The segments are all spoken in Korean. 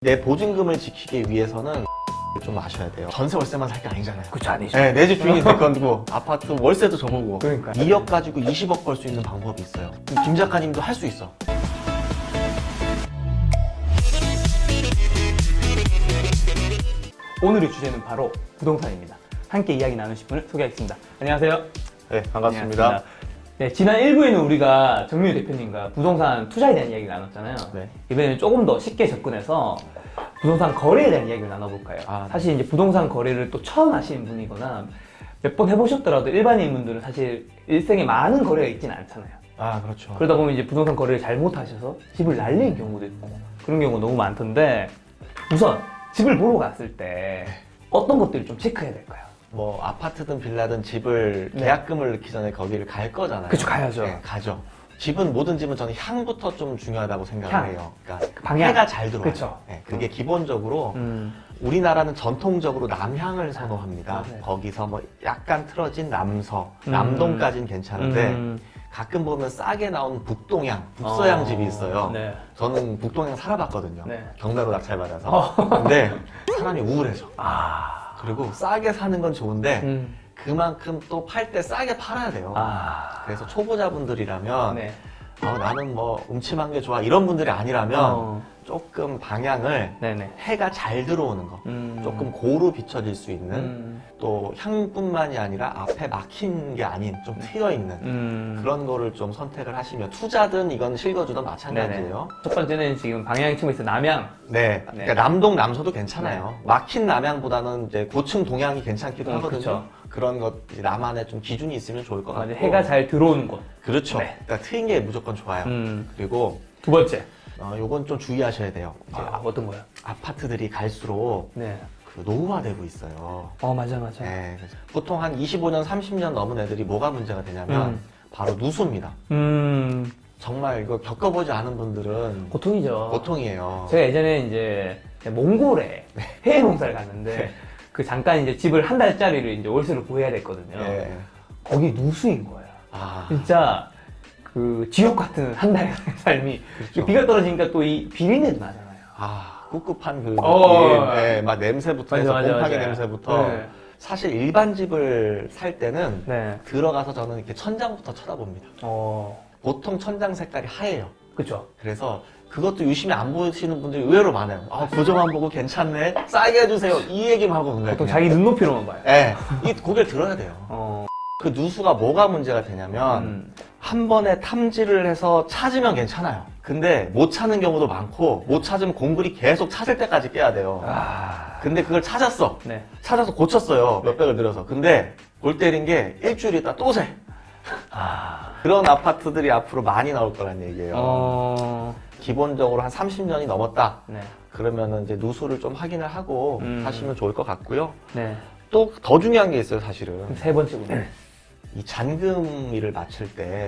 내 보증금을 지키기 위해서는 좀 아셔야 돼요. 전세 월세만 살 게 아니잖아요. 그렇죠, 아니죠. 네, 내 집 주인이 될 건고 아파트 월세도 줘보고 그러니까요. 2억 가지고 20억 벌 수 있는 방법이 있어요. 김 작가님도 할 수 있어. 오늘의 주제는 바로 부동산입니다. 함께 이야기 나누실 분을 소개하겠습니다. 안녕하세요. 네, 반갑습니다. 네, 지난 1부에는 우리가 정민우 대표님과 부동산 투자에 대한 이야기를 나눴잖아요. 네. 이번에는 조금 더 쉽게 접근해서 부동산 거래에 대한 이야기를 나눠볼까요? 사실 이제 부동산 거래를 또 처음 하시는 분이거나 몇 번 해보셨더라도 일반인 분들은 사실 일생에 많은 거래가 있지는 않잖아요. 아, 그렇죠. 그러다 보면 이제 부동산 거래를 잘못하셔서 집을 날리는 경우도 있고 그런 경우가 너무 많던데, 우선 집을 보러 갔을 때 어떤 것들을 좀 체크해야 될까요? 뭐 아파트든 빌라든 집을 네. 계약금을 넣기 전에 거기를 갈 거잖아요. 그쵸, 가야죠. 네, 가죠. 집은 모든 집은 저는 향부터 좀 중요하다고 생각을 향. 해요. 그러니까 그 방향. 해가 잘 들어와요. 그쵸. 네, 그게 기본적으로 음. 우리나라는 전통적으로 남향을 선호합니다. 아, 네. 거기서 뭐 약간 틀어진 남서, 음. 남동까지는 괜찮은데 음. 가끔 보면 싸게 나온 북동향, 북서향 집이 있어요. 네. 저는 북동향 살아봤거든요. 네. 경매로 낙찰받아서. 근데 사람이 우울해져. 아. 그리고 싸게 사는 건 좋은데 음. 그만큼 또 팔 때 싸게 팔아야 돼요. 아. 그래서 초보자분들이라면 네. 나는 뭐 음침한 게 좋아 이런 분들이 아니라면 조금 방향을 네네. 해가 잘 들어오는 거, 조금 고루 비춰질 수 있는 또 향뿐만이 아니라 앞에 막힌 게 아닌 좀 트여 있는 그런 거를 좀 선택을 하시면, 투자든 이건 실거주든 마찬가지예요. 첫 번째는 지금 방향 측면에서 남향. 네, 그러니까 남동 남서도 괜찮아요. 막힌 남향보다는 이제 고층 동향이 괜찮기도 하거든요. 그쵸. 그런 것 이제 나만의 좀 기준이 있으면 좋을 것 같고. 해가 잘 들어오는 곳. 그렇죠. 네. 그러니까 트인 게 무조건 좋아요. 그리고 두 번째. 요건 좀 주의하셔야 돼요. 이제 어떤 거요? 아파트들이 갈수록 네. 그 노후화되고 있어요. 맞아. 네, 그래서 보통 한 25년, 30년 넘은 애들이 뭐가 문제가 되냐면 바로 누수입니다. 정말 이거 겪어보지 않은 분들은 고통이죠. 고통이에요. 제가 예전에 이제 몽골에 해외 봉사를 갔는데 네. 그 잠깐 이제 집을 한 달짜리를 이제 월세로 구해야 됐거든요. 네. 거기 누수인 거예요. 아, 진짜 그 지옥 같은 한 달의 삶이. 그렇죠. 비가 떨어지니까 또 이 비린내도 나잖아요. 꿉꿉한 그 어. 느낌, 네, 막 냄새부터 해서 맞아, 곰팡이 맞아요. 냄새부터. 네. 사실 일반 집을 살 때는 네. 들어가서 저는 이렇게 천장부터 쳐다봅니다. 보통 천장 색깔이 하얘요. 그쵸. 그래서 그것도 유심히 안 보시는 분들이 의외로 많아요. 고정만 보고 괜찮네, 싸게 해주세요, 이 얘기만 하고 그냥. 보통 자기 눈높이로만 봐요. 네, 이 고개를 들어야 돼요. 그 누수가 뭐가 문제가 되냐면 한 번에 탐지를 해서 찾으면 괜찮아요. 근데 못 찾는 경우도 많고, 못 찾으면 공구리 계속 찾을 때까지 깨야 돼요. 근데 그걸 찾았어. 네. 찾아서 고쳤어요. 몇백을 들여서. 근데 골 때린 게 일주일 있다 또 새. 그런 아파트들이 앞으로 많이 나올 거란 얘기예요. 기본적으로 한 30년이 넘었다. 네. 그러면은 이제 누수를 좀 확인을 하고 하시면 좋을 것 같고요. 네. 또 더 중요한 게 있어요, 사실은. 그럼 세 번째군요. 이 잔금일을 맞출 때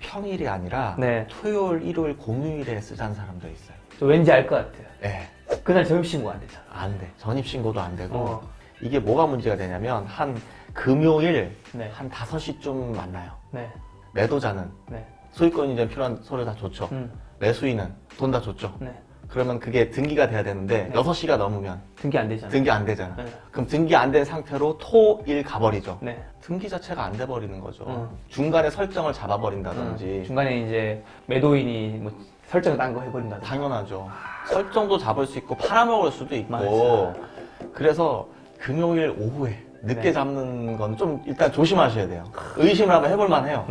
평일이 아니라 네. 토요일, 일요일, 공휴일에 쓰자는 사람도 있어요. 저 왠지 알 것 같아요. 네. 그날 점심신고 안 되잖아. 안 돼. 전입신고도 안 되고. 어. 이게 뭐가 문제가 되냐면, 한 금요일 네. 한 5시쯤 만나요. 네. 매도자는 네. 소유권이 이제 필요한 서류 다 줬죠. 매수인은 돈 다 줬죠. 네. 그러면 그게 등기가 돼야 되는데 네. 6시가 넘으면 등기 안 되잖아. 등기 안 되잖아. 네. 그럼 등기 안 된 상태로 토, 일 가버리죠. 네. 등기 자체가 안 돼버리는 거죠. 중간에 설정을 잡아버린다든지. 중간에 이제 매도인이 뭐 설정을 딴 거 해버린다든지. 당연하죠. 설정도 잡을 수 있고 팔아먹을 수도 있고. 맞아요. 그래서 금요일 오후에 늦게 네. 잡는 건 좀 일단 조심하셔야 돼요. 의심을 한번 해볼만 해요.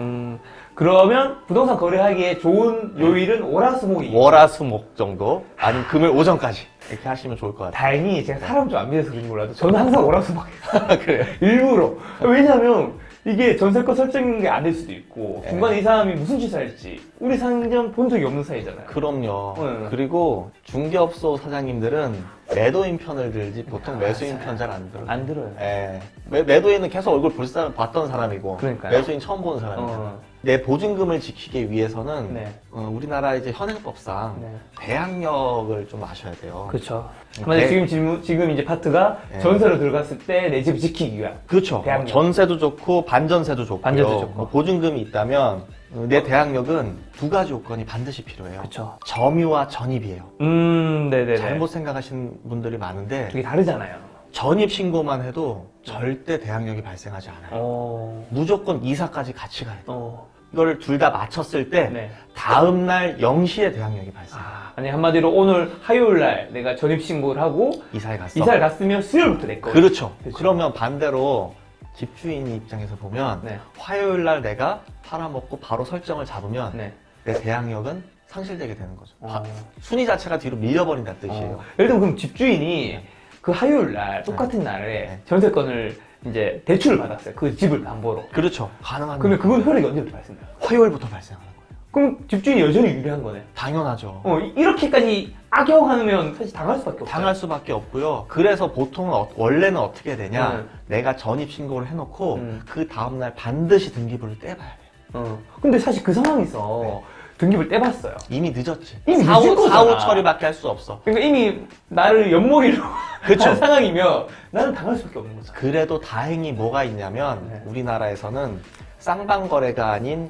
그러면 부동산 거래하기에 좋은 요일은 월화수목이. 월화수목 정도, 아니면 금요일 오전까지 이렇게 하시면 좋을 것 같아요. 다행히 제가 사람 좀 안 믿어서 그런지 몰라도 저는 항상 월화수목이에요. 그래요. 일부러. 왜냐면 이게 전세권 설정이 안 될 수도 있고 네. 중간에 이 사람이 무슨 짓을 할지 우리 상점 본 적이 없는 사이잖아요. 그럼요. 네. 그리고 중개업소 사장님들은 매도인 편을 들지 보통 매수인 편 잘 안 들어요. 안 들어요. 예. 매도인은 계속 얼굴 봤던 사람이고, 그러니까요. 매수인 처음 보는 사람이잖아요. 내 보증금을 지키기 위해서는 네. 우리나라 이제 현행법상 네. 배양력을 좀 아셔야 돼요. 그렇죠. 만약 지금 이제 파트가 네. 전세로 들어갔을 때 내 집을 지키기 위한. 그렇죠. 배양력. 전세도 좋고 반전세도 좋고요. 반전세도 좋고. 보증금이 있다면 내 대항력은 두 가지 요건이 반드시 필요해요. 그쵸. 점유와 전입이에요. 네네네. 잘못 생각하시는 분들이 많은데 되게 다르잖아요. 전입 신고만 해도 절대 대항력이 발생하지 않아요. 무조건 이사까지 같이 가야 돼요. 이걸 둘 다 맞췄을 때 네. 다음날 0시에 대항력이 발생해요. 아니 한마디로 오늘 화요일날 내가 전입신고를 하고 이사에 갔어. 이사를 갔으면 수요일부터 내 거. 그렇죠. 그렇죠. 그러면 반대로 집주인 입장에서 보면 네. 화요일날 내가 팔아먹고 바로 설정을 잡으면 네. 내 대항력은 상실되게 되는 거죠. 어. 순위 자체가 뒤로 밀려버린다는 뜻이에요. 예를 들면 그럼 집주인이 그 화요일날 똑같은 날에 네. 전세권을 이제 대출을 받았어요. 그 집을 담보로. 그렇죠. 가능한 그러면 그건 효력이 언제부터 발생해요? 화요일부터 발생하는 거예요. 그럼 집주인이 여전히 유리한 거네. 당연하죠. 이렇게까지 악용하면 사실 당할 수밖에 없어요. 당할 수밖에 없고요. 그래서 보통은 원래는 어떻게 되냐? 네. 내가 전입 신고를 해놓고 음. 그 다음날 반드시 등기부를 떼봐야 돼요. 근데 사실 그 상황에서 네. 등기부를 떼봤어요. 이미 늦었지. 이미 사후, 늦은 거잖아. 사후 처리밖에 할 수 없어. 그러니까 이미 나를 엿먹이려고 그쵸. 한 상황이면 나는 당할 수밖에 없는 거잖아. 그래도 다행히 뭐가 있냐면 네. 우리나라에서는 쌍방거래가 아닌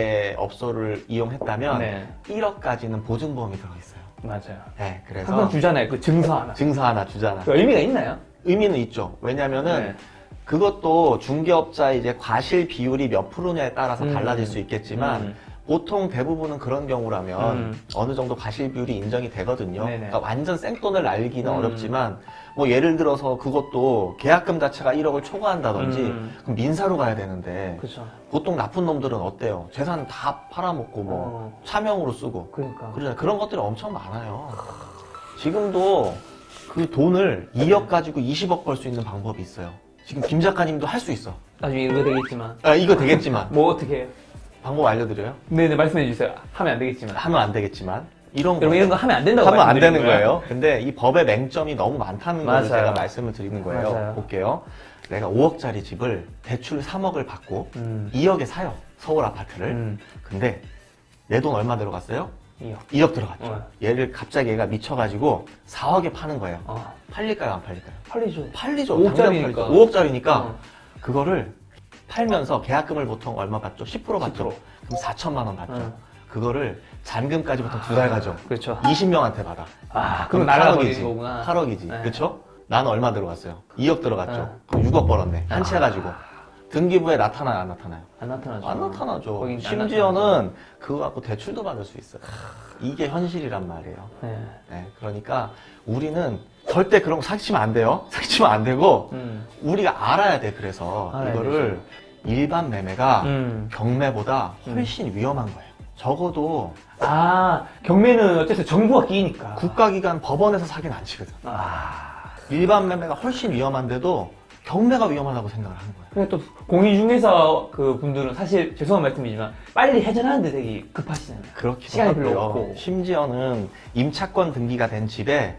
공인중개업소를 이용했다면 네. 1억까지는 보증보험이 들어있어요. 맞아요. 네, 그래서 항상 주잖아요. 그 증서 하나. 증서 하나 주잖아. 그 의미가 있나요? 의미는 있죠. 왜냐면은 네. 그것도 중개업자의 이제 과실 비율이 몇 프로냐에 따라서 달라질 수 있겠지만 보통 대부분은 그런 경우라면 어느 정도 과실 비율이 인정이 되거든요. 네네. 그러니까 완전 생돈을 날기는 어렵지만 뭐 예를 들어서 그것도 계약금 자체가 1억을 초과한다든지 그럼 민사로 가야 되는데 그렇죠. 보통 나쁜 놈들은 어때요? 재산 다 팔아먹고 뭐 차명으로 쓰고 그러니까. 그러잖아요. 그런 것들이 엄청 많아요. 지금도 그 돈을 2억 가지고 20억 벌 수 있는 방법이 있어요. 지금 김 작가님도 할 수 있어. 나중에 이거 되겠지만. 아, 이거 되겠지만 뭐 어떻게 해요? 방법 알려드려요? 네네 말씀해 주세요. 하면 안 되겠지만. 하면 안 되겠지만 이런 거 여러분 이런 거 하면 안 된다고 하면 안 말씀드리는 되는 거예요. 근데 이 법의 맹점이 너무 많다는 걸 맞아요. 제가 말씀을 드리는 거예요. 맞아요. 볼게요. 내가 5억짜리 집을 대출 3억을 받고 2억에 사요. 서울 아파트를. 근데 내 돈 얼마 들어갔어요? 2억. 2억 들어갔죠. 얘를 갑자기 얘가 미쳐가지고 4억에 파는 거예요. 팔릴까요? 안 팔릴까요? 팔리죠. 팔리죠. 5억짜리니까. 5억짜리니까 그거를 팔면서 계약금을 보통 얼마 받죠? 10% 받죠. 10%. 그럼 4천만 원 받죠. 그거를 잔금까지 보통 2달 가죠. 그렇죠. 20명한테 받아. 그럼 날아버리는 거구나. 8억이지. 네. 그렇죠? 나는 얼마 들어갔어요? 2억 들어갔죠. 네. 그럼 6억 벌었네. 한 채 가지고. 등기부에 나타나요? 안 나타나요? 안 나타나죠. 안 나타나죠. 거긴 안 심지어는 그거 갖고 대출도 받을 수 있어요. 이게 현실이란 말이에요. 네. 네, 그러니까 우리는 절대 그런 거 사기치면 안 돼요. 사기치면 안 되고 우리가 알아야 돼. 그래서 알아야 이거를 일반 매매가 음. 경매보다 훨씬 위험한 거예요. 적어도 경매는 어쨌든 정부가 끼니까. 국가기관 법원에서 사기는 안 치거든. 일반 매매가 훨씬 위험한데도 경매가 위험하다고 생각을 하는 거예요. 근데 또 공인중개사 그 분들은 사실 죄송한 말씀이지만 빨리 해전하는데 되게 급하시잖아요. 그렇기도 시간이 별로 하고요. 없고. 심지어는 임차권 등기가 된 집에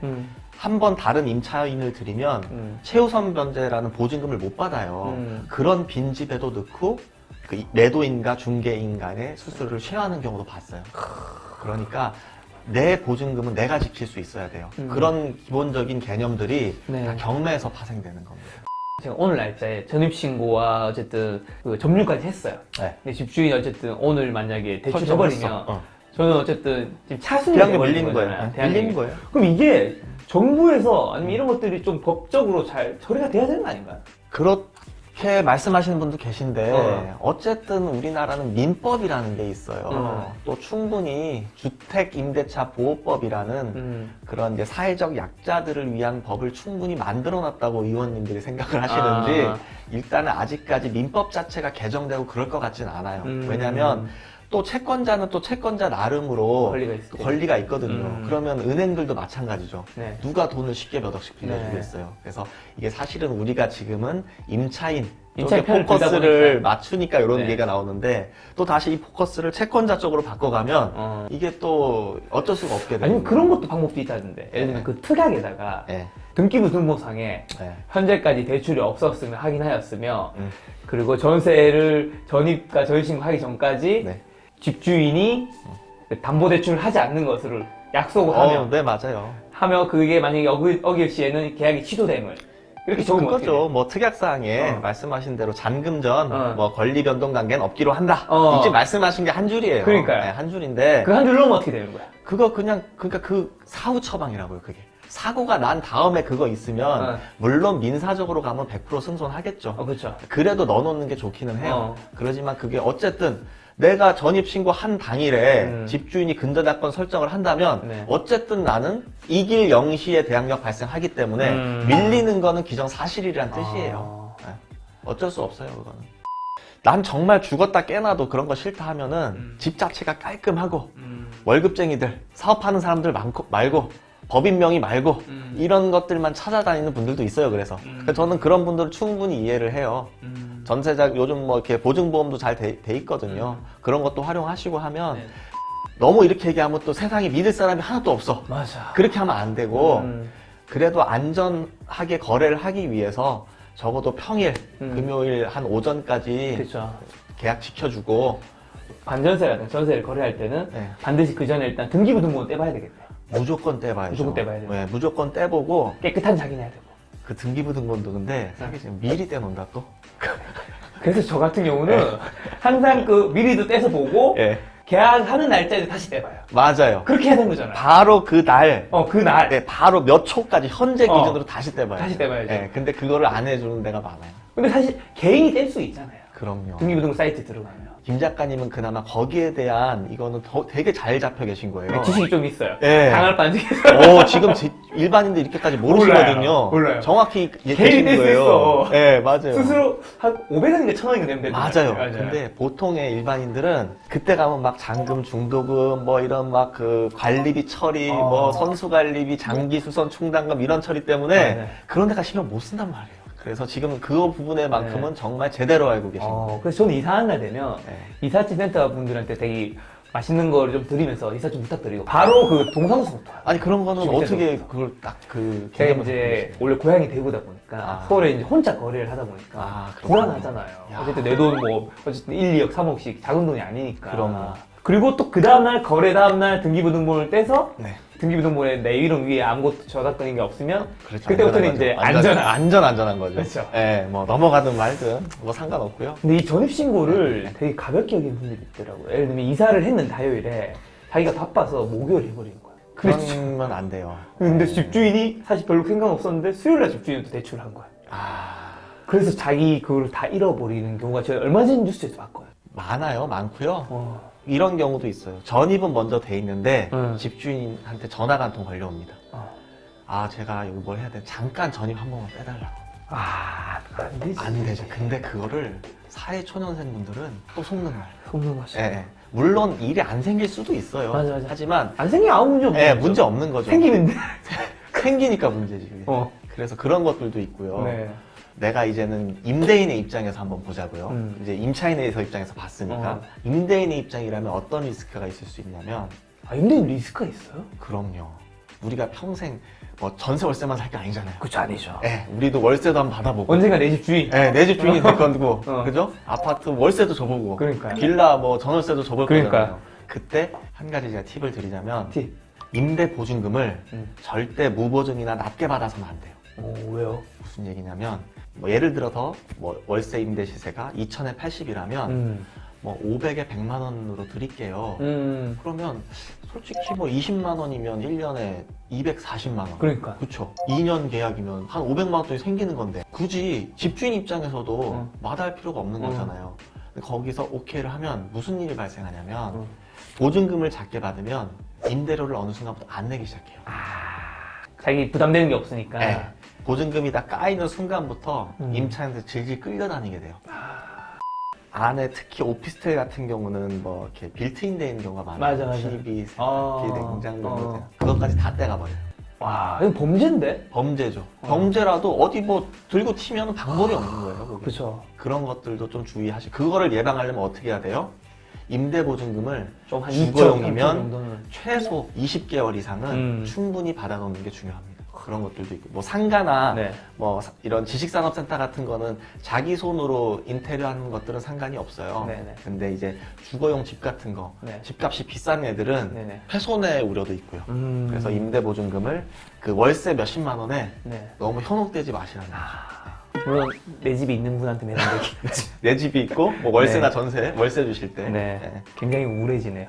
한 번 다른 임차인을 들이면 최우선 변제라는 보증금을 못 받아요. 그런 빈집에도 넣고 그 매도인과 중개인 간의 수수료를 쉐어하는 경우도 봤어요. 그러니까 내 보증금은 내가 지킬 수 있어야 돼요. 그런 기본적인 개념들이 네. 다 경매에서 파생되는 겁니다. 제가 오늘 날짜에 전입신고와 어쨌든 그 점유까지 했어요. 네. 근데 집주인이 어쨌든 오늘 만약에 설정을 대출해버리면 했어. 저는 어쨌든 지금 차순위 대항력 밀리는 거예요. 밀리는 거예요. 그럼 이게 정부에서 아니면 이런 것들이 좀 법적으로 잘 처리가 돼야 되는 거 아닌가요? 그렇게 말씀하시는 분도 계신데 어쨌든 우리나라는 민법이라는 게 있어요. 또 충분히 주택임대차보호법이라는 그런 이제 사회적 약자들을 위한 법을 충분히 만들어놨다고 의원님들이 생각을 하시는지 일단은 아직까지 민법 자체가 개정되고 그럴 것 같지는 않아요. 왜냐하면 또 채권자는 또 채권자 나름으로 권리가 있거든요. 그러면 은행들도 마찬가지죠. 네. 누가 돈을 쉽게 몇 억씩 빌려주겠어요. 그래서 이게 사실은 우리가 지금은 임차인 쪽에 편을 들다 포커스를 보니까. 맞추니까 이런 네. 얘기가 나오는데 또 다시 이 포커스를 채권자 쪽으로 바꿔가면 이게 또 어쩔 수가 없게 돼요. 아니면 그런 것도 방법도 있다던데. 예를 들면 그 특약에다가 네. 등기부 등본상에 네. 현재까지 대출이 없었으면 확인하였으며 그리고 전세를 전입과 전신고하기 전까지 네. 집주인이 담보대출을 하지 않는 것을 약속을 하며 네, 맞아요. 그게 만약에 어길 시에는 계약이 취소됨을 이렇게 적으면 어떻게 그거죠. 돼? 뭐 특약사항에 어. 말씀하신 대로 잔금 전 어. 뭐 권리 변동 관계는 없기로 한다. 어. 이제 말씀하신 게 한 줄이에요. 그러니까요. 네, 한 줄인데 그 한 줄 넣으면 어떻게 되는 거야? 그거 그냥 그러니까 그 사후 처방이라고요. 그게 사고가 난 다음에 그거 있으면 어. 물론 민사적으로 가면 100% 승소하겠죠. 그렇죠. 그래도 넣어놓는 게 좋기는 해요. 어. 그러지만 그게 어쨌든 내가 전입신고 한 당일에 음. 집주인이 근저당권 설정을 한다면 네. 어쨌든 나는 이길 0시에 대항력 발생하기 때문에 밀리는 거는 기정사실이란 뜻이에요. 네. 어쩔 수 없어요, 그거는. 난 정말 죽었다 깨나도 그런 거 싫다 하면은 집 자체가 깔끔하고 월급쟁이들, 사업하는 사람들 말고 법인명의 말고 이런 것들만 찾아다니는 분들도 있어요. 그래서 저는 그런 분들을 충분히 이해를 해요. 전세자 요즘 뭐 이렇게 보증보험도 잘 돼 있거든요. 그런 것도 활용하시고 하면 네. 너무 이렇게 얘기하면 또 세상에 믿을 사람이 하나도 없어. 맞아. 그렇게 하면 안 되고 그래도 안전하게 거래를 하기 위해서 적어도 평일, 금요일 한 오전까지 그렇죠. 계약 지켜주고 반전세라든가 전세를 거래할 때는 네. 반드시 그 전에 일단 등기부등본을 떼봐야 되겠네. 무조건 떼봐야죠. 무조건 떼봐야 돼요. 네, 무조건 떼보고 깨끗한 자기 내야 되고. 그 등기부등본도 근데 사실 지금 미리 떼놓는다 또. 그래서 저 같은 경우는 항상 그 미리도 떼서 보고 예, 계약하는 날짜에 다시 떼봐요. 맞아요. 그렇게 해야 되는 거잖아요. 바로 그 날, 그날. 네, 바로 몇 초까지 현재 기준으로 다시 떼봐요. 다시 떼봐야죠. 네, 근데 그거를 안 해주는 데가 많아요. 근데 사실 개인이 뗄 수 있잖아요. 그럼요. 등기부등본 사이트 들어가면. 김 작가님은 그나마 거기에 대한 이거는 되게 잘 잡혀 계신 거예요. 지식이 좀 있어요. 예. 당할 반증에서. 지금 일반인들 이렇게까지 모르시거든요. 몰라요. 정확히 개인이 얘기하신 뗄수 거예요. 있어. 네, 맞아요. 스스로 한 500원인가 1000원인가 내면 되는 맞아요. 거예요. 근데 보통의 일반인들은 그때 가면 막 잔금, 중도금, 뭐 이런 막 그 관리비 처리, 뭐 선수 관리비, 장기 수선 충당금 이런 처리 때문에 네. 그런 데가 신경 못 쓴단 말이에요. 그래서 지금 그 부분에만큼은 정말 제대로 알고 계신 거예요. 그래서 저는 이사하는 날 되면 네. 이사집 센터 분들한테 되게 맛있는 거를 좀 드리면서 이사 좀 부탁드리고 바로 그 동사무소부터. 아니 그런 거는 진짜 어떻게 그걸 딱그 제가 이제 원래 고향이 대구다 보니까 아. 서울에 이제 혼자 거래를 하다 보니까 그렇구나. 불안하잖아요. 야. 어쨌든 내 돈 뭐 어쨌든 1, 2억, 3억씩 작은 돈이 아니니까. 그럼요. 그리고 또 그 다음날 거래 다음날 등기부등본을 떼서 네. 등기부등본에 내 이름 위에 아무것도 저작권인 게 없으면 그렇죠. 그때부터는 안전한 이제 거죠. 안전한. 안전한 거죠. 그렇죠. 예, 뭐 넘어가든 말든 뭐 상관없고요. 근데 이 전입신고를 되게 가볍게 여기는 분들이 있더라고요. 예를 들면 이사를 했는 다요일에 자기가 바빠서 목요일 해버리는 거야. 그러면 안 돼요. 근데 네. 집주인이 사실 별로 생각 없었는데 수요일날 집주인도 대출을 한 거야. 그래서 자기 그걸 다 잃어버리는 경우가 제가 얼마 전 뉴스에서 봤거든요. 많고요. 이런 경우도 있어요. 전입은 먼저 돼 있는데 집주인한테 전화가 한 통 걸려옵니다. 제가 여기 뭘 해야 돼? 잠깐 전입 한 번만 빼달라고. 안 되지. 안 되죠. 근데 그거를 사회초년생분들은 또 속는 말. 속는 거죠. 예. 물론 일이 안 생길 수도 있어요. 맞아. 하지만 안 생기면 아무 문제 없는 예, 거죠. 문제 없는 거죠. 생기는데. 생기니까 문제지. 그게. 그래서 그런 것들도 있고요. 네. 내가 이제는 임대인의 입장에서 한번 보자고요. 이제 임차인에서 입장에서 봤으니까 임대인의 입장이라면 어떤 리스크가 있을 수 있냐면 임대인 리스크가 있어요? 그럼요. 우리가 평생 뭐 전세 월세만 살 게 아니잖아요. 그렇죠, 아니죠. 예, 우리도 월세도 한번 받아보고. 언젠가 내 집 주인. 예, 내 집 주인이 될 건고, 그죠? 아파트 월세도 줘보고, 그러니까요. 빌라 뭐 전월세도 줘볼 그러니까요. 거잖아요. 그때 한 가지 제가 팁을 드리자면 팁. 임대 보증금을 절대 무보증이나 낮게 받아서는 안 돼요. 왜요? 무슨 얘기냐면 뭐 예를 들어서 뭐 월세 임대 시세가 2,000에 80이라면 뭐 500에 100만 원으로 드릴게요. 그러면 솔직히 뭐 20만 원이면 1년에 240만 원. 그러니까. 그쵸. 2년 계약이면 한 500만 원 돈이 생기는 건데 굳이 집주인 입장에서도 마다할 필요가 없는 거잖아요. 근데 거기서 오케이를 하면 무슨 일이 발생하냐면 보증금을 작게 받으면 임대료를 어느 순간부터 안 내기 시작해요. 자기 부담되는 게 없으니까. 네. 보증금이 다 까이는 순간부터 임차인들 질질 끌려다니게 돼요. 안에 특히 오피스텔 같은 경우는 뭐 이렇게 빌트인 돼 있는 경우가 많아요. 맞아. TV, 세탁기, 냉장고 어. 그것까지 다 떼가버려요. 와, 이거 범죄인데? 범죄죠. 범죄라도 어디 뭐 들고 튀면 방법이 없는 거예요. 그게. 그렇죠. 그런 것들도 좀 주의하시고 그거를 예방하려면 어떻게 해야 돼요? 임대보증금을 좀 한 주거용이면 2,000, 3,000 정도는. 최소 20개월 이상은 음. 충분히 받아놓는 게 중요합니다. 그런 것들도 있고, 뭐 상가나 네. 뭐 이런 지식산업센터 같은 거는 자기 손으로 인테리어 하는 것들은 상관이 없어요. 네네. 근데 이제 주거용 집 같은 거, 네. 집값이 비싼 애들은 네네. 훼손의 우려도 있고요. 음. 그래서 임대보증금을 그 월세 몇십만 원에 네. 너무 현혹되지 마시라는 거죠. 물론 내 집이 있는 분한테 매달리기. 내 집이 있고 뭐 월세나 네. 전세, 월세 주실 때 네. 네. 굉장히 우울해지네요.